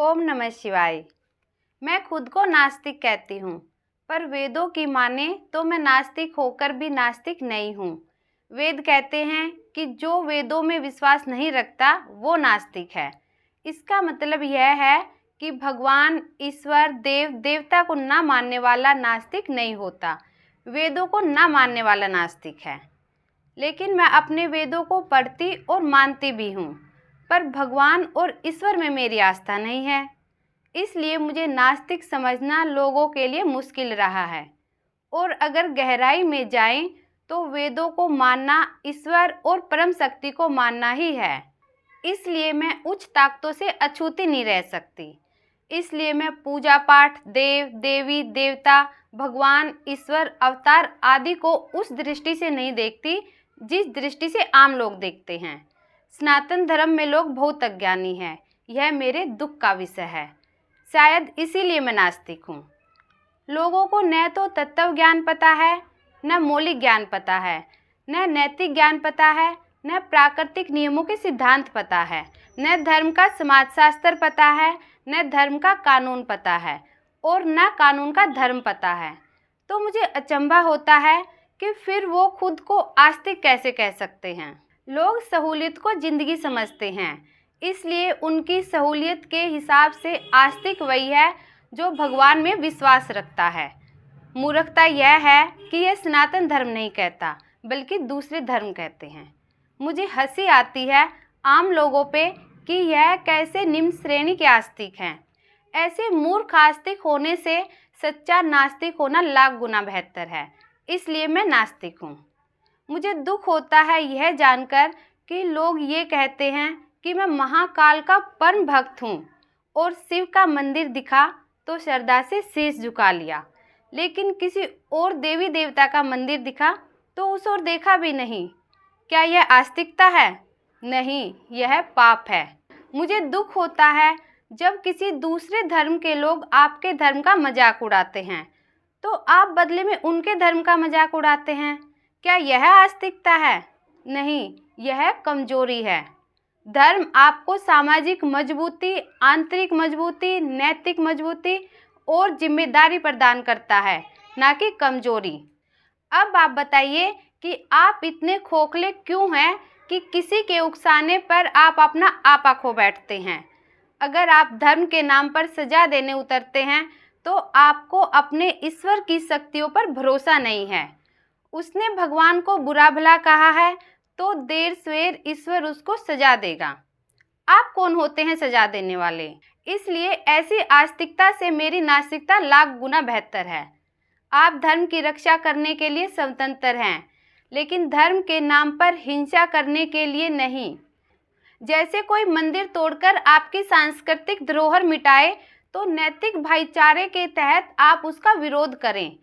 ओम नमः शिवाय। मैं खुद को नास्तिक कहती हूँ, पर वेदों की माने तो मैं नास्तिक होकर भी नास्तिक नहीं हूँ। वेद कहते हैं कि जो वेदों में विश्वास नहीं रखता वो नास्तिक है। इसका मतलब यह है कि भगवान, ईश्वर, देव देवता को ना मानने वाला नास्तिक नहीं होता, वेदों को ना मानने वाला नास्तिक है। लेकिन मैं अपने वेदों को पढ़ती और मानती भी हूँ, पर भगवान और ईश्वर में मेरी आस्था नहीं है। इसलिए मुझे नास्तिक समझना लोगों के लिए मुश्किल रहा है। और अगर गहराई में जाएं तो वेदों को मानना ईश्वर और परम शक्ति को मानना ही है। इसलिए मैं उच्च ताकतों से अछूती नहीं रह सकती। इसलिए मैं पूजा पाठ, देव देवी, देवता, भगवान, ईश्वर, अवतार आदि को उस दृष्टि से नहीं देखती जिस दृष्टि से आम लोग देखते हैं। सनातन धर्म में लोग बहुत अज्ञानी हैं, यह मेरे दुख का विषय है। शायद इसीलिए मैं नास्तिक हूँ। लोगों को न तो तत्व ज्ञान पता है, न मौलिक ज्ञान पता है, न नैतिक ज्ञान पता है, न प्राकृतिक नियमों के सिद्धांत पता है, न धर्म का समाजशास्त्र पता है, न धर्म का कानून पता है और न कानून का धर्म पता है। तो मुझे अचंभा होता है कि फिर वो खुद को आस्तिक कैसे कह सकते हैं। लोग सहूलियत को जिंदगी समझते हैं, इसलिए उनकी सहूलियत के हिसाब से आस्तिक वही है जो भगवान में विश्वास रखता है। मूर्खता यह है कि यह सनातन धर्म नहीं कहता, बल्कि दूसरे धर्म कहते हैं। मुझे हंसी आती है आम लोगों पे कि यह कैसे निम्न श्रेणी के आस्तिक हैं। ऐसे मूर्ख आस्तिक होने से सच्चा नास्तिक होना लाख गुना बेहतर है। इसलिए मैं नास्तिक हूँ। मुझे दुख होता है यह जानकर कि लोग ये कहते हैं कि मैं महाकाल का परम भक्त हूँ और शिव का मंदिर दिखा तो श्रद्धा से शीश झुका लिया, लेकिन किसी और देवी देवता का मंदिर दिखा तो उस ओर देखा भी नहीं। क्या यह आस्तिकता है? नहीं, यह पाप है। मुझे दुख होता है जब किसी दूसरे धर्म के लोग आपके धर्म का मजाक उड़ाते हैं तो आप बदले में उनके धर्म का मजाक उड़ाते हैं। क्या यह आस्तिकता है? नहीं, यह कमजोरी है। धर्म आपको सामाजिक मजबूती, आंतरिक मजबूती, नैतिक मजबूती और जिम्मेदारी प्रदान करता है, ना कि कमजोरी। अब आप बताइए कि आप इतने खोखले क्यों हैं कि किसी के उकसाने पर आप अपना आपा खो बैठते हैं। अगर आप धर्म के नाम पर सजा देने उतरते हैं तो आपको अपने ईश्वर की शक्तियों पर भरोसा नहीं है। उसने भगवान को बुरा भला कहा है तो देर सवेर ईश्वर उसको सजा देगा। आप कौन होते हैं सजा देने वाले? इसलिए ऐसी आस्तिकता से मेरी नास्तिकता लाख गुना बेहतर है। आप धर्म की रक्षा करने के लिए स्वतंत्र हैं, लेकिन धर्म के नाम पर हिंसा करने के लिए नहीं। जैसे कोई मंदिर तोड़कर आपकी सांस्कृतिक धरोहर मिटाए तो नैतिक भाईचारे के तहत आप उसका विरोध करें।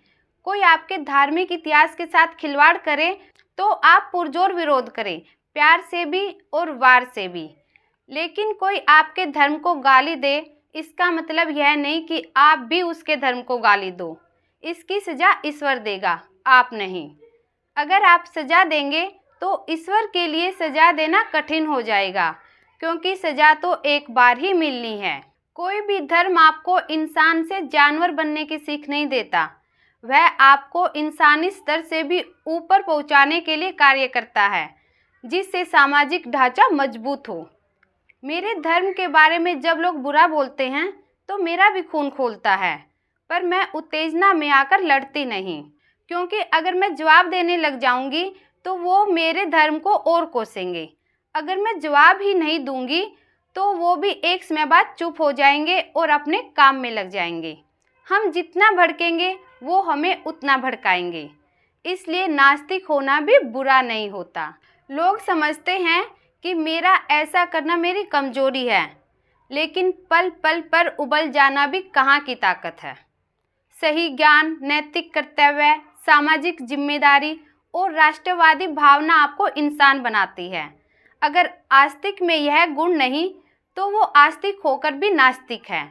कोई आपके धार्मिक इतिहास के साथ खिलवाड़ करे तो आप पुरजोर विरोध करें, प्यार से भी और वार से भी। लेकिन कोई आपके धर्म को गाली दे, इसका मतलब यह नहीं कि आप भी उसके धर्म को गाली दो। इसकी सजा ईश्वर देगा, आप नहीं। अगर आप सजा देंगे तो ईश्वर के लिए सजा देना कठिन हो जाएगा, क्योंकि सजा तो एक बार ही मिलनी है। कोई भी धर्म आपको इंसान से जानवर बनने की सीख नहीं देता, वह आपको इंसानी स्तर से भी ऊपर पहुंचाने के लिए कार्य करता है, जिससे सामाजिक ढांचा मजबूत हो। मेरे धर्म के बारे में जब लोग बुरा बोलते हैं तो मेरा भी खून खौलता है, पर मैं उत्तेजना में आकर लड़ती नहीं, क्योंकि अगर मैं जवाब देने लग जाऊंगी तो वो मेरे धर्म को और कोसेंगे। अगर मैं जवाब ही नहीं दूंगी तो वो भी एक समय बाद चुप हो जाएंगे और अपने काम में लग जाएंगे। हम जितना भड़केंगे वो हमें उतना भड़काएंगे। इसलिए नास्तिक होना भी बुरा नहीं होता। लोग समझते हैं कि मेरा ऐसा करना मेरी कमजोरी है, लेकिन पल पल पर उबल जाना भी कहाँ की ताकत है। सही ज्ञान, नैतिक कर्तव्य, सामाजिक जिम्मेदारी और राष्ट्रवादी भावना आपको इंसान बनाती है। अगर आस्तिक में यह गुण नहीं तो वो आस्तिक होकर भी नास्तिक है।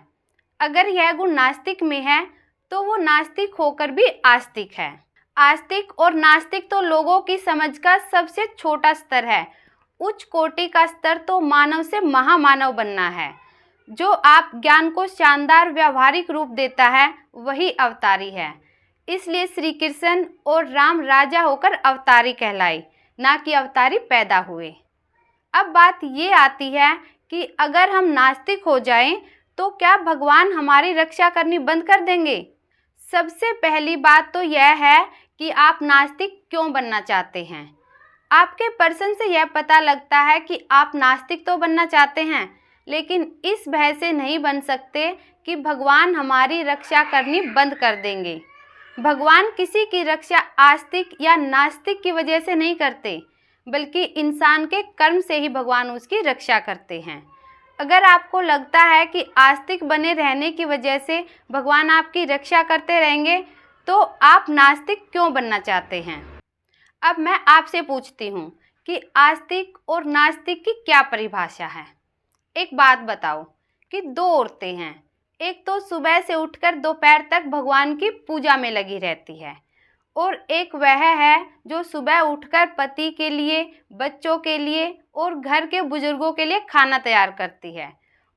अगर यह गुण नास्तिक में है तो वो नास्तिक होकर भी आस्तिक है। आस्तिक और नास्तिक तो लोगों की समझ का सबसे छोटा स्तर है। उच्च कोटि का स्तर तो मानव से महामानव बनना है। जो आप ज्ञान को शानदार व्यावहारिक रूप देता है वही अवतारी है। इसलिए श्री कृष्ण और राम राजा होकर अवतारी कहलाए, ना कि अवतारी पैदा हुए। अब बात ये आती है कि अगर हम नास्तिक हो जाएं तो क्या भगवान हमारी रक्षा करनी बंद कर देंगे? सबसे पहली बात तो यह है कि आप नास्तिक क्यों बनना चाहते हैं। आपके प्रश्न से यह पता लगता है कि आप नास्तिक तो बनना चाहते हैं, लेकिन इस भय से नहीं बन सकते कि भगवान हमारी रक्षा करनी बंद कर देंगे। भगवान किसी की रक्षा आस्तिक या नास्तिक की वजह से नहीं करते, बल्कि इंसान के कर्म से ही भगवान उसकी रक्षा करते हैं। अगर आपको लगता है कि आस्तिक बने रहने की वजह से भगवान आपकी रक्षा करते रहेंगे, तो आप नास्तिक क्यों बनना चाहते हैं? अब मैं आपसे पूछती हूँ कि आस्तिक और नास्तिक की क्या परिभाषा है। एक बात बताओ कि दो औरतें हैं, एक तो सुबह से उठकर दोपहर तक भगवान की पूजा में लगी रहती है, और एक वह है जो सुबह उठकर पति के लिए, बच्चों के लिए और घर के बुजुर्गों के लिए खाना तैयार करती है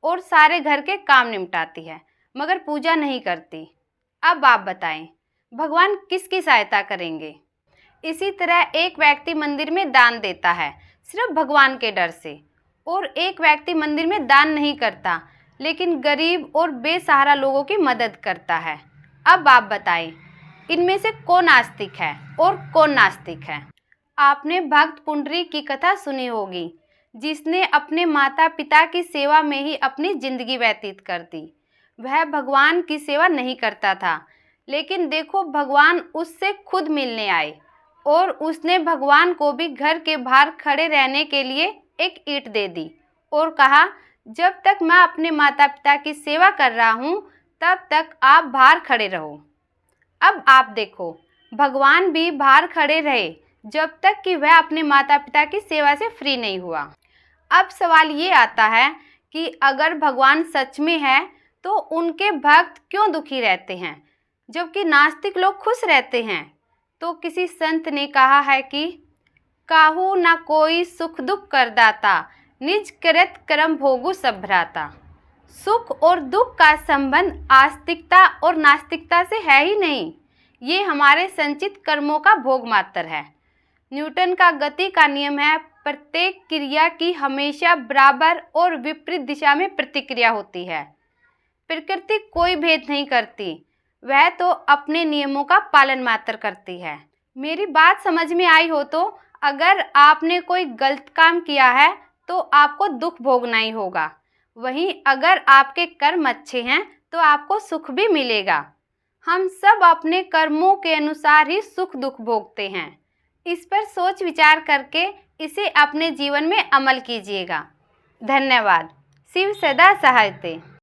और सारे घर के काम निपटाती है, मगर पूजा नहीं करती। अब आप बताएं, भगवान किसकी सहायता करेंगे? इसी तरह एक व्यक्ति मंदिर में दान देता है सिर्फ भगवान के डर से, और एक व्यक्ति मंदिर में दान नहीं करता लेकिन गरीब और बेसहारा लोगों की मदद करता है। अब आप बताएं, इनमें से कौन आस्तिक है और कौन नास्तिक है? आपने भक्त पुंडरीक की कथा सुनी होगी, जिसने अपने माता पिता की सेवा में ही अपनी जिंदगी व्यतीत कर दी। वह भगवान की सेवा नहीं करता था, लेकिन देखो भगवान उससे खुद मिलने आए और उसने भगवान को भी घर के बाहर खड़े रहने के लिए एक ईंट दे दी और कहा, जब तक मैं अपने माता पिता की सेवा कर रहा हूँ तब तक आप बाहर खड़े रहो। अब आप देखो, भगवान भी बाहर खड़े रहे जब तक कि वह अपने माता पिता की सेवा से फ्री नहीं हुआ। अब सवाल ये आता है कि अगर भगवान सच में है तो उनके भक्त क्यों दुखी रहते हैं, जबकि नास्तिक लोग खुश रहते हैं? तो किसी संत ने कहा है कि काहू ना कोई सुख दुख करदाता, निज करत कर्म भोगु सब भ्राता। सुख और दुख का संबंध आस्तिकता और नास्तिकता से है ही नहीं, ये हमारे संचित कर्मों का भोग मात्र है। न्यूटन का गति का नियम है, प्रत्येक क्रिया की हमेशा बराबर और विपरीत दिशा में प्रतिक्रिया होती है। प्रकृति कोई भेद नहीं करती, वह तो अपने नियमों का पालन मात्र करती है। मेरी बात समझ में आई हो तो अगर आपने कोई गलत काम किया है तो आपको दुख भोगना ही होगा, वहीं अगर आपके कर्म अच्छे हैं तो आपको सुख भी मिलेगा। हम सब अपने कर्मों के अनुसार ही सुख दुख भोगते हैं। इस पर सोच विचार करके इसे अपने जीवन में अमल कीजिएगा। धन्यवाद। शिव सदा सहायते।